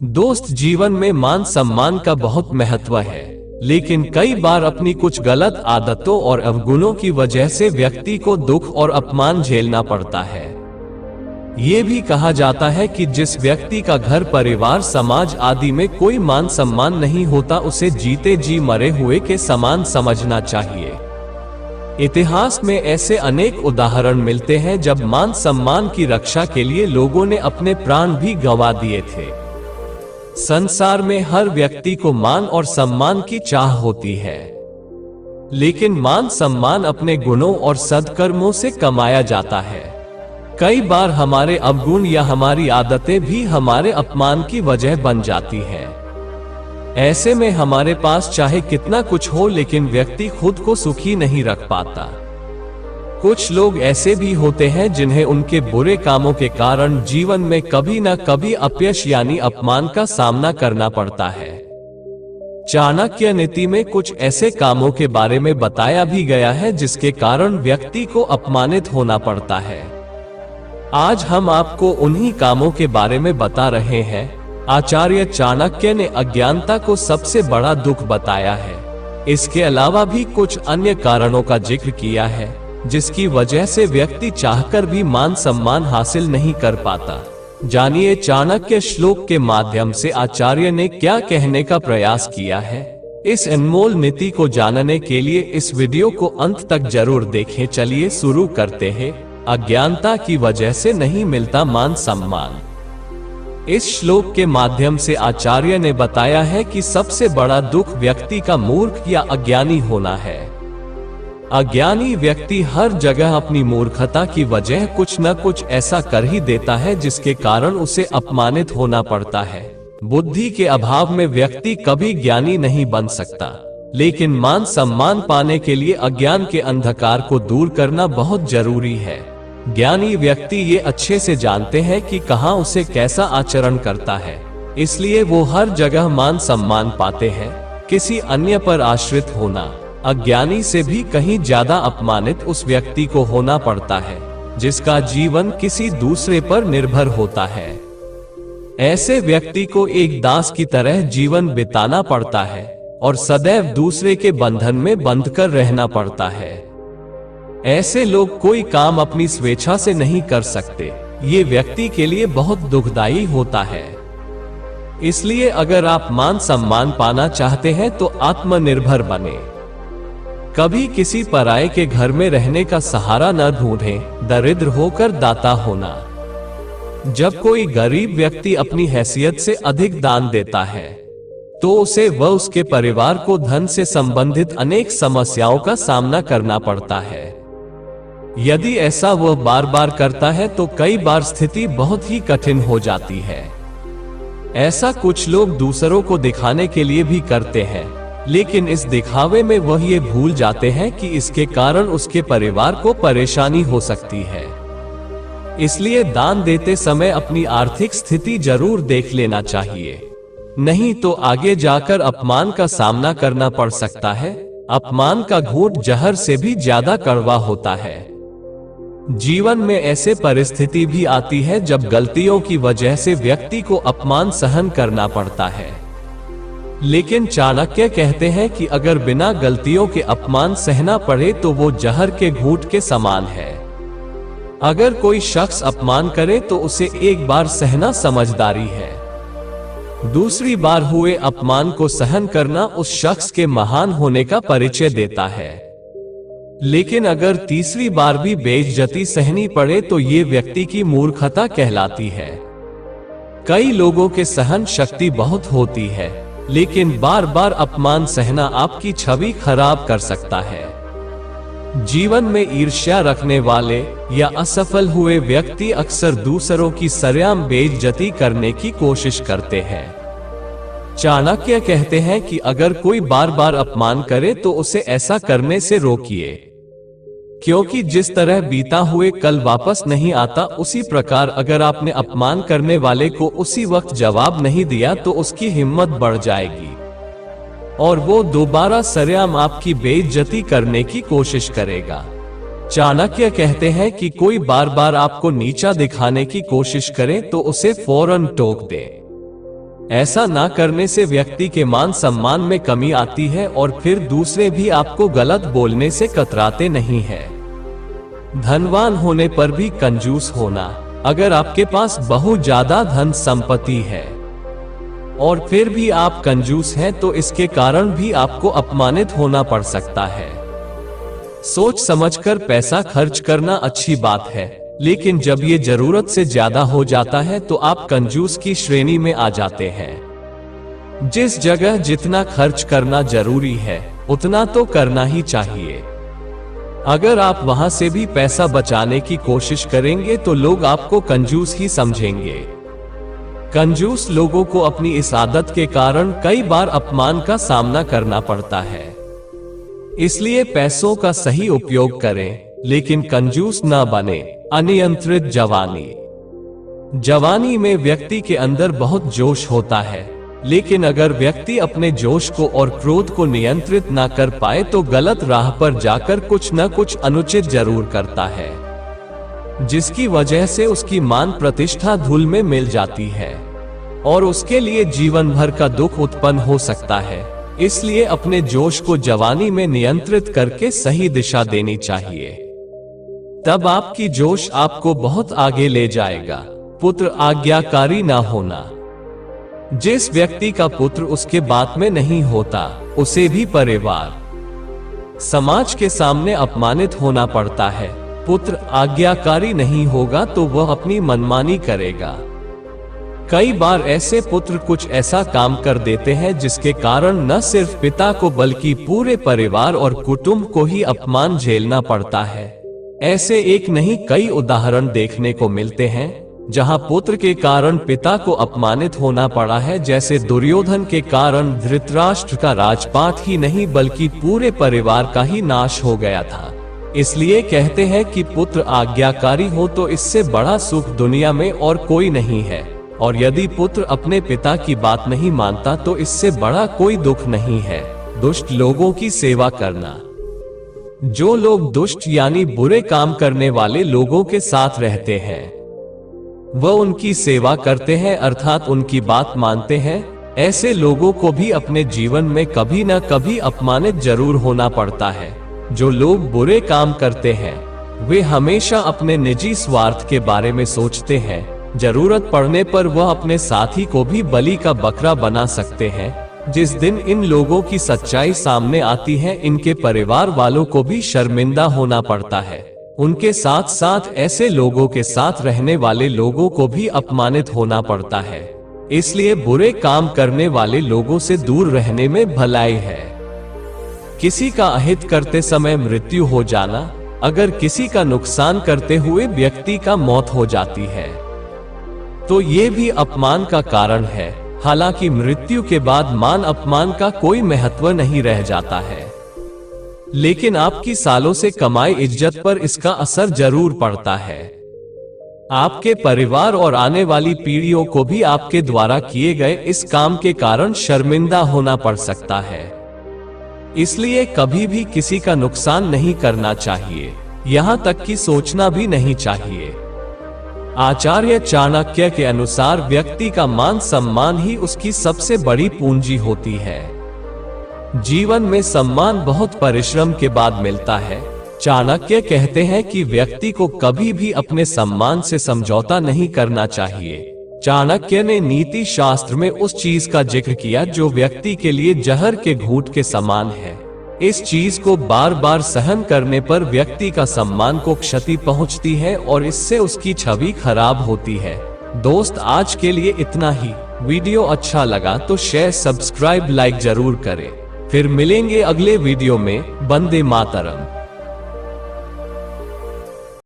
दोस्त, जीवन में मान सम्मान का बहुत महत्व है, लेकिन कई बार अपनी कुछ गलत आदतों और अवगुणों की वजह से व्यक्ति को दुख और अपमान झेलना पड़ता है। ये भी कहा जाता है कि जिस व्यक्ति का घर, परिवार, समाज आदि में कोई मान सम्मान नहीं होता, उसे जीते जी मरे हुए के समान समझना चाहिए। इतिहास में ऐसे अनेक उदाहरण मिलते हैं जब मान सम्मान की रक्षा के लिए लोगों ने अपने प्राण भी गंवा दिए थे। संसार में हर व्यक्ति को मान और सम्मान की चाह होती है, लेकिन मान सम्मान अपने गुणों और सद्कर्मों से कमाया जाता है। कई बार हमारे अवगुण या हमारी आदतें भी हमारे अपमान की वजह बन जाती हैं। ऐसे में हमारे पास चाहे कितना कुछ हो, लेकिन व्यक्ति खुद को सुखी नहीं रख पाता। कुछ लोग ऐसे भी होते हैं जिन्हें उनके बुरे कामों के कारण जीवन में कभी न कभी अपयश यानी अपमान का सामना करना पड़ता है। चाणक्य नीति में कुछ ऐसे कामों के बारे में बताया भी गया है जिसके कारण व्यक्ति को अपमानित होना पड़ता है। आज हम आपको उन्हीं कामों के बारे में बता रहे हैं। आचार्य चाणक्य ने अज्ञानता को सबसे बड़ा दुख बताया है। इसके अलावा भी कुछ अन्य कारणों का जिक्र किया है जिसकी वजह से व्यक्ति चाहकर भी मान सम्मान हासिल नहीं कर पाता। जानिए चाणक्य श्लोक के माध्यम से आचार्य ने क्या कहने का प्रयास किया है। इस अनमोल नीति को जानने के लिए इस वीडियो को अंत तक जरूर देखें। चलिए शुरू करते हैं। अज्ञानता की वजह से नहीं मिलता मान सम्मान। इस श्लोक के माध्यम से आचार्य ने बताया है कि सबसे बड़ा दुख व्यक्ति का मूर्ख या अज्ञानी होना है। अज्ञानी व्यक्ति हर जगह अपनी मूर्खता की वजह कुछ न कुछ ऐसा कर ही देता है जिसके कारण उसे अपमानित होना पड़ता है। बुद्धि के अभाव में व्यक्ति कभी ज्ञानी नहीं बन सकता, लेकिन मान सम्मान पाने के लिए अज्ञान के अंधकार को दूर करना बहुत जरूरी है। ज्ञानी व्यक्ति ये अच्छे से जानते हैं कि कहाँ उसे कैसा आचरण करता है, इसलिए वो हर जगह मान सम्मान पाते हैं। किसी अन्य पर आश्रित होना अज्ञानी से भी कहीं ज्यादा अपमानित उस व्यक्ति को होना पड़ता है जिसका जीवन किसी दूसरे पर निर्भर होता है। ऐसे व्यक्ति को एक दास की तरह जीवन बिताना पड़ता है और सदैव दूसरे के बंधन में बंध कर रहना पड़ता है। ऐसे लोग कोई काम अपनी स्वेच्छा से नहीं कर सकते। ये व्यक्ति के लिए बहुत दुखदायी होता है। इसलिए अगर आप मान सम्मान पाना चाहते हैं तो आत्मनिर्भर बने। कभी किसी पराये के घर में रहने का सहारा न ढूंढें। दरिद्र होकर दाता होना। जब कोई गरीब व्यक्ति अपनी हैसियत से अधिक दान देता है तो उसे व उसके परिवार को धन से संबंधित अनेक समस्याओं का सामना करना पड़ता है। यदि ऐसा वह बार बार करता है तो कई बार स्थिति बहुत ही कठिन हो जाती है। ऐसा कुछ लोग दूसरों को दिखाने के लिए भी करते हैं, लेकिन इस दिखावे में वह ये भूल जाते हैं कि इसके कारण उसके परिवार को परेशानी हो सकती है। इसलिए दान देते समय अपनी आर्थिक स्थिति जरूर देख लेना चाहिए, नहीं तो आगे जाकर अपमान का सामना करना पड़ सकता है। अपमान का घूंट जहर से भी ज्यादा कड़वा होता है। जीवन में ऐसे परिस्थिति भी आती है जब गलतियों की वजह से व्यक्ति को अपमान सहन करना पड़ता है, लेकिन चाणक्य कहते हैं कि अगर बिना गलतियों के अपमान सहना पड़े तो वो जहर के घूंट के समान है। अगर कोई शख्स अपमान करे तो उसे एक बार सहना समझदारी है, दूसरी बार हुए अपमान को सहन करना उस शख्स के महान होने का परिचय देता है। लेकिन अगर तीसरी बार भी बेइज्जती सहनी पड़े तो ये व्यक्ति की मूर्खता कहलाती है। कई लोगों के सहन शक्ति बहुत होती है, लेकिन बार बार अपमान सहना आपकी छवि खराब कर सकता है। जीवन में ईर्ष्या रखने वाले या असफल हुए व्यक्ति अक्सर दूसरों की सरेआम बेइज्जती करने की कोशिश करते हैं। चाणक्य कहते हैं कि अगर कोई बार बार अपमान करे तो उसे ऐसा करने से रोकिए, क्योंकि जिस तरह बीता हुए कल वापस नहीं आता, उसी प्रकार अगर आपने अपमान करने वाले को उसी वक्त जवाब नहीं दिया तो उसकी हिम्मत बढ़ जाएगी और वो दोबारा सरेआम आपकी बेइज्जती करने की कोशिश करेगा। चाणक्य कहते हैं कि कोई बार बार आपको नीचा दिखाने की कोशिश करे तो उसे फौरन टोक दे। ऐसा ना करने से व्यक्ति के मान सम्मान में कमी आती है और फिर दूसरे भी आपको गलत बोलने से कतराते नहीं है। धनवान होने पर भी कंजूस होना। अगर आपके पास बहुत ज्यादा धन संपत्ति है और फिर भी आप कंजूस हैं तो इसके कारण भी आपको अपमानित होना पड़ सकता है। सोच समझकर पैसा खर्च करना अच्छी बात है, लेकिन जब ये जरूरत से ज्यादा हो जाता है तो आप कंजूस की श्रेणी में आ जाते हैं। जिस जगह जितना खर्च करना जरूरी है उतना तो करना ही चाहिए। अगर आप वहां से भी पैसा बचाने की कोशिश करेंगे तो लोग आपको कंजूस ही समझेंगे। कंजूस लोगों को अपनी इस आदत के कारण कई बार अपमान का सामना करना पड़ता है। इसलिए पैसों का सही उपयोग करें, लेकिन कंजूस ना बने। अनियंत्रित जवानी। जवानी में व्यक्ति के अंदर बहुत जोश होता है, लेकिन अगर व्यक्ति अपने जोश को और क्रोध को नियंत्रित ना कर पाए तो गलत राह पर जाकर कुछ न कुछ अनुचित जरूर करता है, जिसकी वजह से उसकी मान प्रतिष्ठा धूल में मिल जाती है और उसके लिए जीवन भर का दुख उत्पन्न हो सकता है। इसलिए अपने जोश को जवानी में नियंत्रित करके सही दिशा देनी चाहिए, तब आपकी जोश आपको बहुत आगे ले जाएगा। पुत्र आज्ञाकारी ना होना। जिस व्यक्ति का पुत्र उसके बात में नहीं होता उसे भी परिवार समाज के सामने अपमानित होना पड़ता है। पुत्र आज्ञाकारी नहीं होगा तो वह अपनी मनमानी करेगा। कई बार ऐसे पुत्र कुछ ऐसा काम कर देते हैं जिसके कारण न सिर्फ पिता को बल्कि पूरे परिवार और कुटुंब को ही अपमान झेलना पड़ता है। ऐसे एक नहीं कई उदाहरण देखने को मिलते हैं जहां पुत्र के कारण पिता को अपमानित होना पड़ा है। जैसे दुर्योधन के कारण धृतराष्ट्र का राजपाट ही नहीं बल्कि पूरे परिवार का ही नाश हो गया था। इसलिए कहते हैं कि पुत्र आज्ञाकारी हो तो इससे बड़ा सुख दुनिया में और कोई नहीं है, और यदि पुत्र अपने पिता की बात नहीं मानता तो इससे बड़ा कोई दुख नहीं है। दुष्ट लोगों की सेवा करना। जो लोग दुष्ट यानी बुरे काम करने वाले लोगों के साथ रहते हैं वह उनकी सेवा करते हैं, अर्थात उनकी बात मानते हैं। ऐसे लोगों को भी अपने जीवन में कभी न कभी अपमानित जरूर होना पड़ता है। जो लोग बुरे काम करते हैं वे हमेशा अपने निजी स्वार्थ के बारे में सोचते हैं। जरूरत पड़ने पर वह अपने साथी को भी बलि का बकरा बना सकते हैं। जिस दिन इन लोगों की सच्चाई सामने आती है इनके परिवार वालों को भी शर्मिंदा होना पड़ता है। उनके साथ साथ ऐसे लोगों के साथ रहने वाले लोगों को भी अपमानित होना पड़ता है। इसलिए बुरे काम करने वाले लोगों से दूर रहने में भलाई है। किसी का अहित करते समय मृत्यु हो जाना। अगर किसी का नुकसान करते हुए व्यक्ति का मौत हो जाती है तो ये भी अपमान का कारण है। हालांकि मृत्यु के बाद मान अपमान का कोई महत्व नहीं रह जाता है, लेकिन आपकी सालों से कमाई इज्जत पर इसका असर जरूर पड़ता है। आपके परिवार और आने वाली पीढ़ियों को भी आपके द्वारा किए गए इस काम के कारण शर्मिंदा होना पड़ सकता है। इसलिए कभी भी किसी का नुकसान नहीं करना चाहिए, यहाँ तक कि सोचना भी नहीं चाहिए। आचार्य चाणक्य के अनुसार व्यक्ति का मान सम्मान ही उसकी सबसे बड़ी पूंजी होती है। जीवन में सम्मान बहुत परिश्रम के बाद मिलता है। चाणक्य कहते हैं कि व्यक्ति को कभी भी अपने सम्मान से समझौता नहीं करना चाहिए। चाणक्य ने नीति शास्त्र में उस चीज का जिक्र किया जो व्यक्ति के लिए जहर के घूंट के समान है। इस चीज को बार बार सहन करने पर व्यक्ति का सम्मान को क्षति पहुंचती है और इससे उसकी छवि खराब होती है। दोस्त, आज के लिए इतना ही। वीडियो अच्छा लगा तो शेयर, सब्सक्राइब, लाइक जरूर करें। फिर मिलेंगे अगले वीडियो में। वंदे मातरम।